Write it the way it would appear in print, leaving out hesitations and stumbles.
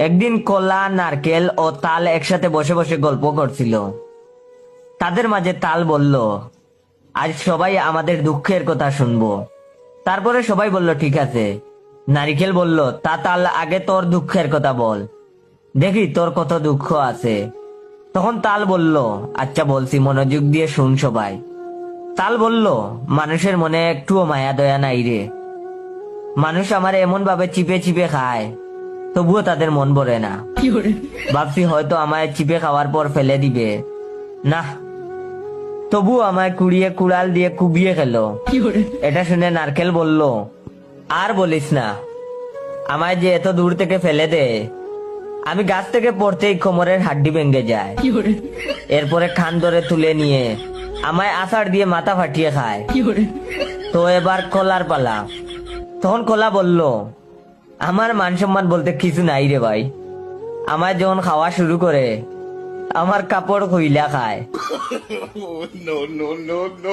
একদিন কলা, নারকেল ও তাল একসাথে বসে বসে গল্প করছিল। তাদের মাঝে তাল বলল, আজ সবাই আমাদের দুঃখের কথা শুনবো। তারপরে সবাই বলল ঠিক আছে। নারিকেল বলল, তা তাল আগে তোর দুঃখের কথা বল, দেখি তোর কত দুঃখ আছে। তখন তাল বলল, আচ্ছা বলছি, মনোযোগ দিয়ে শুন সবাই। তাল বলল, মানুষের মনে একটুও মায়া দয়া নাই রে। মানুষ আমার এমন ভাবে চিপে চিপে খায়, তবুও তাদের মন ভরে না। ভাবছি হয়তো আমায় চিপে খাওয়ার পর ফেলে দিবে, না, তবু আমায় কুড়িয়ে কুড়াল দিয়ে কুবিয়ে খেলো। এটা শুনে নারকেল বলল, আর বলিস না, আমায় যে এত দূর থেকে ফেলে দে, আমি গাছ থেকে পড়তেই কোমরের হাড্ডি ভেঙে যায়। এরপরে খান ধরে তুলে নিয়ে আমায় আষাঢ় দিয়ে মাথা ফাটিয়ে খায়। তো এবার কলার পালা। তখন কলা বলল, আমার মান সম্মান বলতে কিছু নাই রে ভাই। আমায় যখন খাওয়া শুরু করে, আমার কাপড় খুইলা খায়। No, no, no, no.